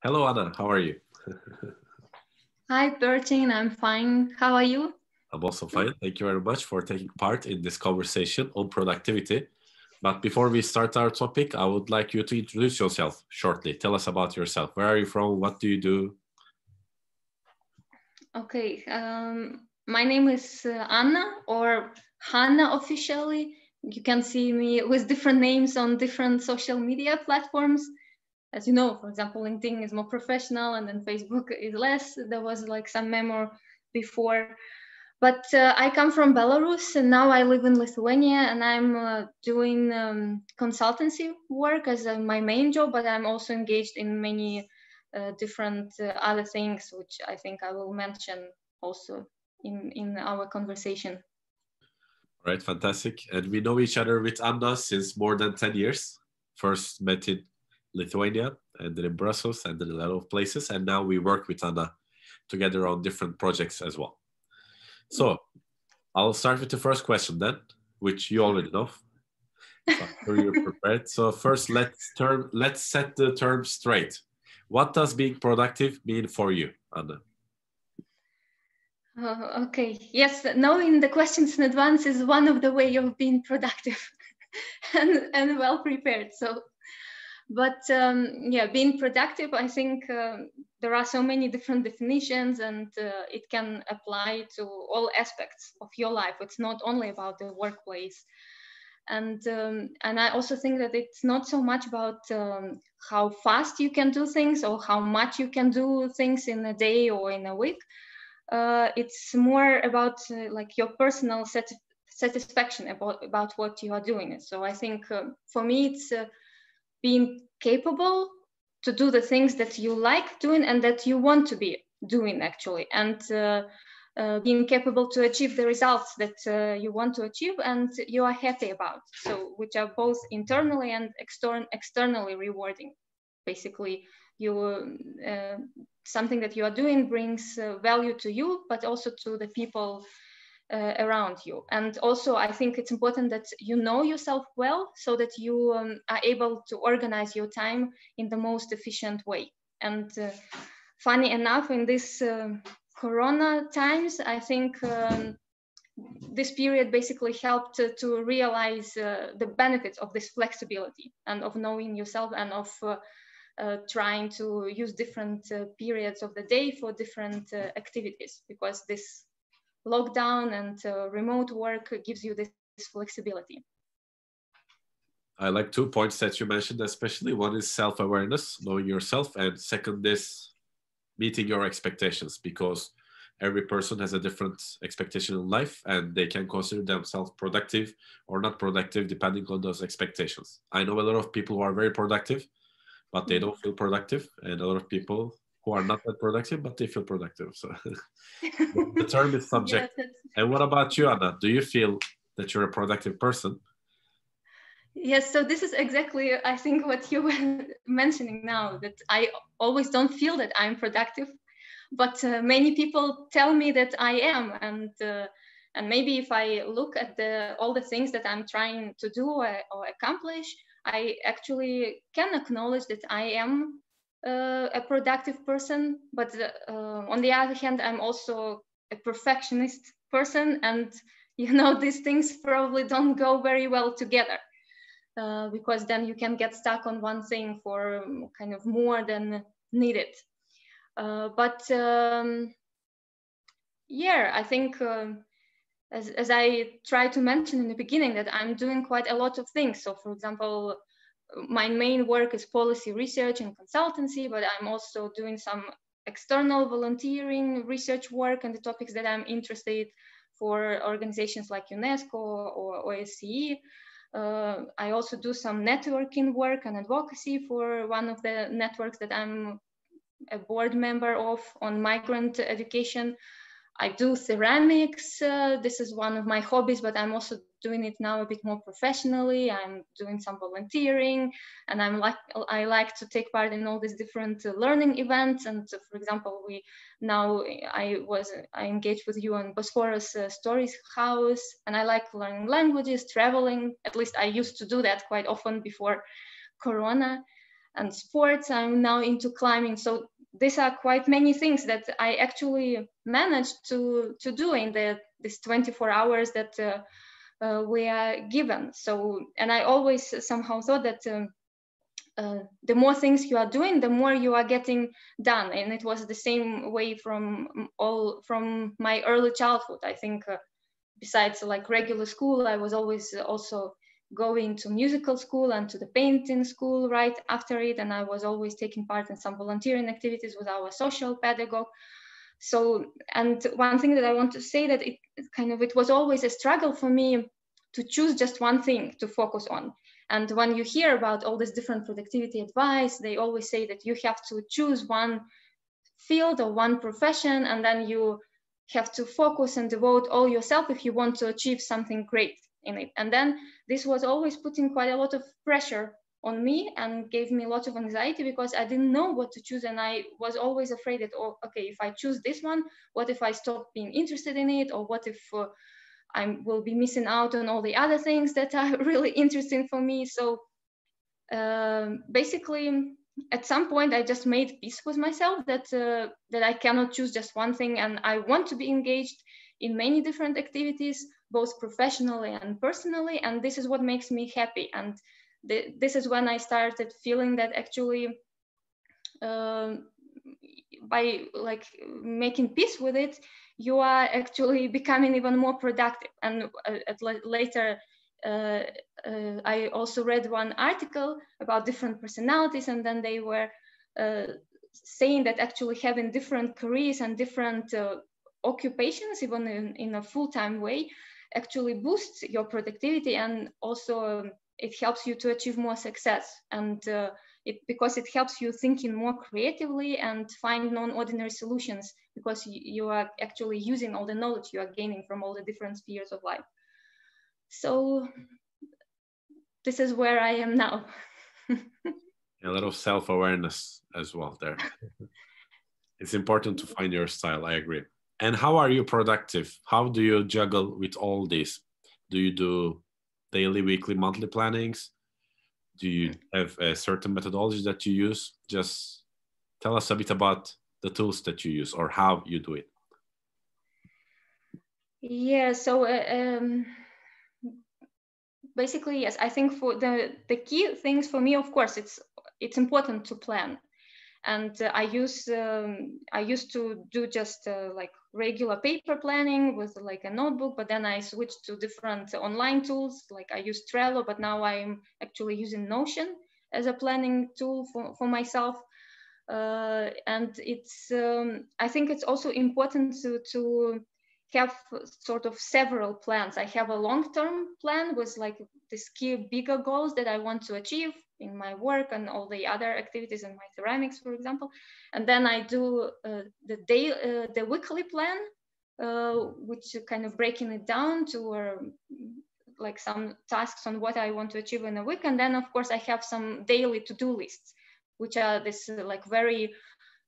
Hello, Anna. How are you? Hi, Percin. I'm fine. How are you? I'm also fine. Thank you very much for taking part in this conversation on productivity. But before we start our topic, I would like you to introduce yourself shortly. Tell us about yourself. Where are you from? What do you do? Okay. My name is Anna or Hannah officially. You can see me with different names on different social media platforms. As you know, for example, LinkedIn is more professional and then Facebook is less. There was like some memo before. But I come from Belarus and now I live in Lithuania and I'm doing consultancy work as my main job, but I'm also engaged in many different other things, which I think I will mention also in our conversation. All right, fantastic. And we know each other with Anna since more than 10 years. First met in Lithuania and then in Brussels and then a lot of places. And now we work with Anna together on different projects as well. So I'll start with the first question then, which you already know. So I'm sure you're prepared. So first, let's set the term straight. What does being productive mean for you, Anna? Okay, yes, knowing the questions in advance is one of the way of being productive and well prepared. So, but yeah, being productive, I think there are so many different definitions and it can apply to all aspects of your life. It's not only about the workplace. And I also think that it's not so much about how fast you can do things or how much you can do things in a day or in a week. It's more about like your personal satisfaction about what you are doing. So I think for me, it's being capable to do the things that you like doing and that you want to be doing actually, and being capable to achieve the results that you want to achieve and you are happy about. So which are both internally and externally rewarding. Basically, you something that you are doing brings value to you, but also to the people around you. And also, I think it's important that you know yourself well so that you are able to organize your time in the most efficient way. And funny enough, in this Corona times, I think this period basically helped to realize the benefits of this flexibility and of knowing yourself and of trying to use different periods of the day for different activities, because this lockdown and remote work gives you this flexibility. I like 2 points that you mentioned, especially. One is self-awareness, knowing yourself, and second is meeting your expectations, because every person has a different expectation in life and they can consider themselves productive or not productive depending on those expectations. I know a lot of people who are very productive, but they don't feel productive, and a lot of people who are not that productive, but they feel productive. So the term is Yeah, subjective. And what about you, Anna? Do you feel that you're a productive person? yes, so this is exactly, I think, what you were mentioning now, that I always don't feel that I'm productive, but many people tell me that I am. And maybe if I look at all the things that I'm trying to do or accomplish, I actually can acknowledge that I am a productive person. But on the other hand, I'm also a perfectionist person, and these things probably don't go very well together. Because then you can get stuck on one thing for kind of more than needed. But yeah, I think as I tried to mention in the beginning, that I'm doing quite a lot of things. So for example, my main work is policy research and consultancy, but I'm also doing some external volunteering research work on the topics that I'm interested for organizations like UNESCO or OSCE. I also do some networking work and advocacy for one of the networks that I'm a board member of on migrant education. I do ceramics. This is one of my hobbies, but I'm also doing it now a bit more professionally. I'm doing some volunteering, and I like to take part in all these different learning events. And for example, I engaged with you on Bosphorus Stories House, and I like learning languages, traveling. At least I used to do that quite often before Corona. and sports. I'm now into climbing. So these are quite many things that I actually managed to do in this 24 hours that we are given. So, and I always somehow thought that the more things you are doing, the more you are getting done. And it was the same way from my early childhood. I think besides like regular school, I was always also going to musical school and to the painting school right after it. And I was always taking part in some volunteering activities with our social pedagogue. So, and one thing that I want to say that it was always a struggle for me to choose just one thing to focus on. And when you hear about all this different productivity advice, they always say that you have to choose one field or one profession, and then you have to focus and devote all yourself if you want to achieve something great in it. And then this was always putting quite a lot of pressure on me and gave me a lot of anxiety because I didn't know what to choose. And I was always afraid that, oh, okay, if I choose this one, what if I stop being interested in it? Or what if I will be missing out on all the other things that are really interesting for me? So basically, at some point, I just made peace with myself that I cannot choose just one thing, and I want to be engaged in many different activities, both professionally and personally, and this is what makes me happy. And this is when I started feeling that actually by like making peace with it, you are actually becoming even more productive. And later, I also read one article about different personalities, and then they were saying that actually having different careers and different occupations, even in a full-time way, actually boosts your productivity, and also it helps you to achieve more success. And because it helps you thinking more creatively and find non-ordinary solutions, because you are actually using all the knowledge you are gaining from all the different spheres of life. So this is where I am now. A lot of self-awareness as well there. It's important to find your style, I agree. And how are you productive? How do you juggle with all this? Do you do daily, weekly, monthly plannings? Do you have a certain methodology that you use? Just tell us a bit about the tools that you use or how you do it. Yeah, so basically, yes, I think for the key things for me, of course, it's important to plan. And I used to do just like regular paper planning with like a notebook, but then I switched to different online tools. Like I use Trello, but now I'm actually using Notion as a planning tool for myself. And it's I think it's also important to have sort of several plans. I have a long-term plan with like these key bigger goals that I want to achieve in my work and all the other activities in my ceramics, for example. And then I do the weekly plan, which kind of breaking it down to like some tasks on what I want to achieve in a week. And then of course I have some daily to-do lists, which are this like very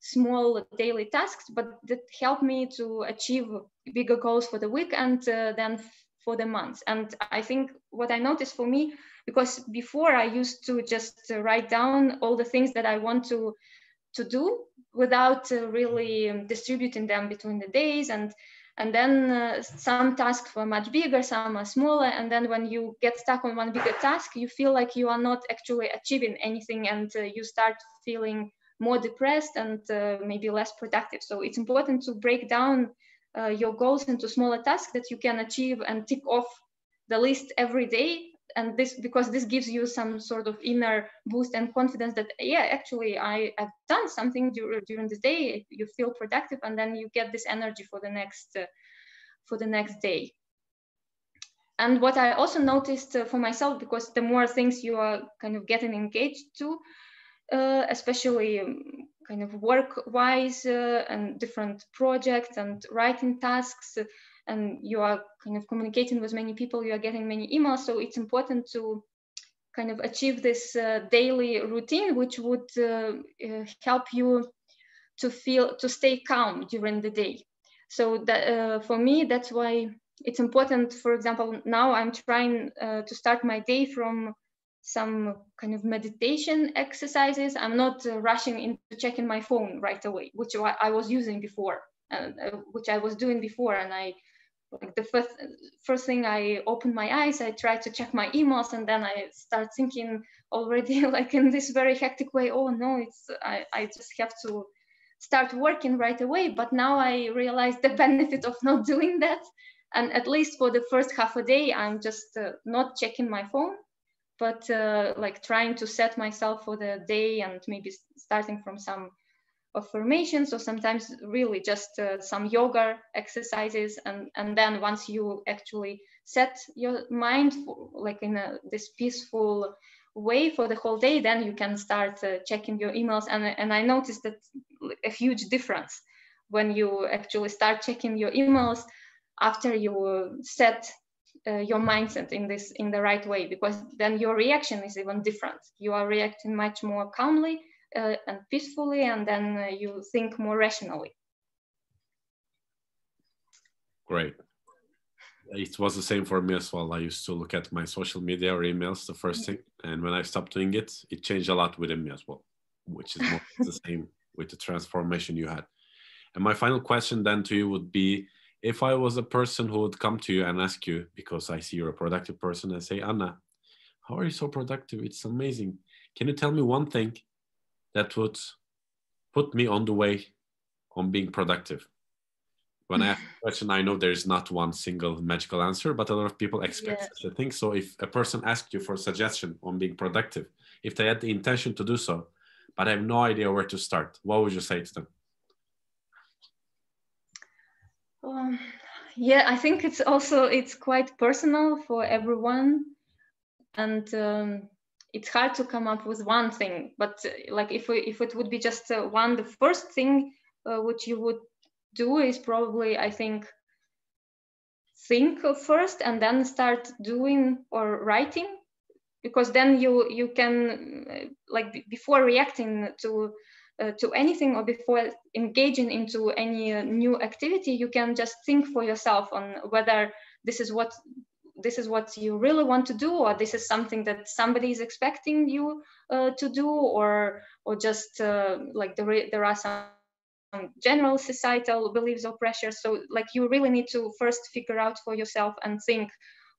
small daily tasks, but that help me to achieve bigger goals for the week and then for the month. And I think what I noticed for me, because before I used to just write down all the things that I want to do without really distributing them between the days, and then some tasks were much bigger, some are smaller, and then when you get stuck on one bigger task, you feel like you are not actually achieving anything, and you start feeling more depressed and maybe less productive. So it's important to break down your goals into smaller tasks that you can achieve and tick off the list every day. And because this gives you some sort of inner boost and confidence that, yeah, actually I have done something during the day. You feel productive, and then you get this energy for the next day. And what I also noticed for myself, because the more things you are kind of getting engaged to, especially kind of work-wise and different projects and writing tasks, and you are kind of communicating with many people, you are getting many emails. So it's important to kind of achieve this daily routine, which would help you to stay calm during the day. So that for me, that's why it's important. For example, now I'm trying to start my day from some kind of meditation exercises. I'm not rushing into checking my phone right away, which I was using before, which I was doing before. And I, like the first thing I open my eyes, I try to check my emails, and then I start thinking already like in this very hectic way, oh no, I just have to start working right away. But now I realize the benefit of not doing that. And at least for the first half a day, I'm just not checking my phone, but like trying to set myself for the day, and maybe starting from some affirmations, or sometimes really just some yoga exercises. And then once you actually set your mind for, like in this peaceful way for the whole day, then you can start checking your emails. And I noticed that a huge difference when you actually start checking your emails after you set your mindset in the right way, because then your reaction is even different. You are reacting much more calmly and peacefully, and then you think more rationally. Great. It was the same for me as well. I used to look at my social media or emails the first thing, and when I stopped doing it, it changed a lot within me as well, which is more the same with the transformation you had. And my final question then to you would be, if I was a person who would come to you and ask you, because I see you're a productive person, and say, Anna, how are you so productive? It's amazing. Can you tell me one thing that would put me on the way on being productive? When I ask the question, I know there's not one single magical answer, but a lot of people expect such a thing. So if a person asked you for a suggestion on being productive, if they had the intention to do so, but I have no idea where to start, what would you say to them? Yeah, I think it's quite personal for everyone, and it's hard to come up with one thing. But like if it would be just the first thing which you would do is probably, I think first and then start doing or writing, because then you can like before reacting to anything, or before engaging into any new activity, you can just think for yourself on whether this is what you really want to do, or this is something that somebody is expecting you to do, or just like there are some general societal beliefs or pressures. So like you really need to first figure out for yourself and think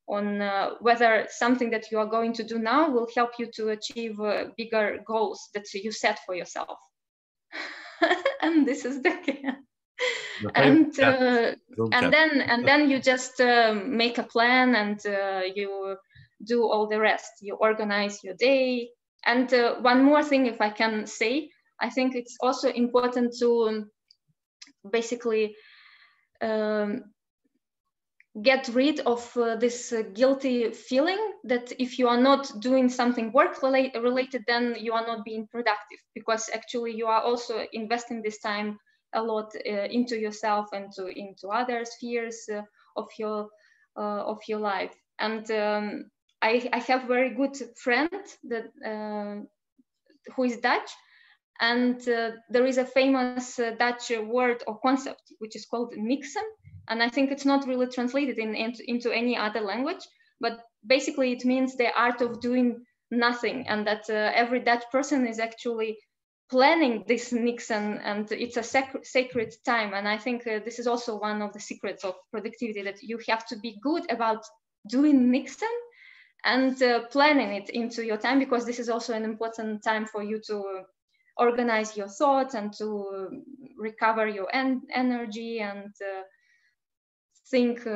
on whether something that you are going to do now will help you to achieve bigger goals that you set for yourself. And this is the and then you just make a plan, and you do all the rest. You organize your day. And one more thing, if I can say, I think it's also important to basically get rid of this guilty feeling that if you are not doing something work related, then you are not being productive, because actually you are also investing this time a lot into yourself and into other spheres of your life. And I have a very good friend that who is Dutch, and there is a famous Dutch word or concept which is called niksen, and I think it's not really translated into any other language, but basically it means the art of doing nothing, and that every Dutch person is actually planning this niksen, and it's a sacred time. And I think this is also one of the secrets of productivity, that you have to be good about doing niksen and planning it into your time, because this is also an important time for you to organize your thoughts and to recover your energy and think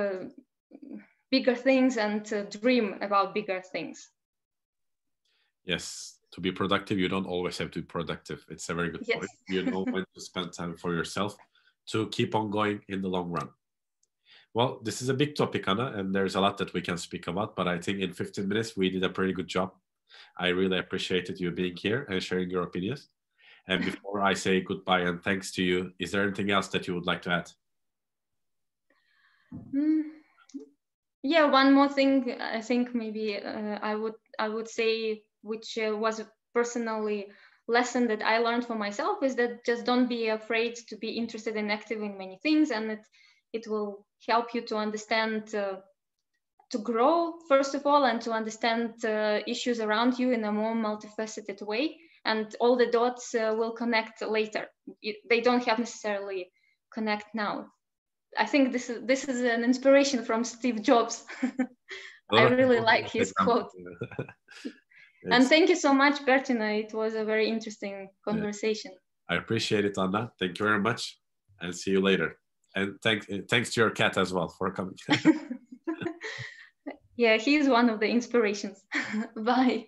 bigger things and dream about bigger things. Yes, to be productive, you don't always have to be productive. It's a very good point. You know when to spend time for yourself to keep on going in the long run. Well, this is a big topic, Anna, and there's a lot that we can speak about, but I think in 15 minutes, we did a pretty good job. I really appreciated you being here and sharing your opinions. And before I say goodbye and thanks to you, is there anything else that you would like to add? Yeah, one more thing. I think maybe I would say, which was personally lesson that I learned for myself, is that just don't be afraid to be interested and active in many things, and it will help you to understand, to to grow, first of all, and to understand issues around you in a more multifaceted way. And all the dots will connect later. They don't have necessarily connect now. I think this is an inspiration from Steve Jobs. I really like his quote. And thank you so much, Percin. It was a very interesting conversation. I appreciate it, Anna. Thank you very much, and see you later. And thanks to your cat as well for coming. Yeah, he's one of the inspirations. Bye.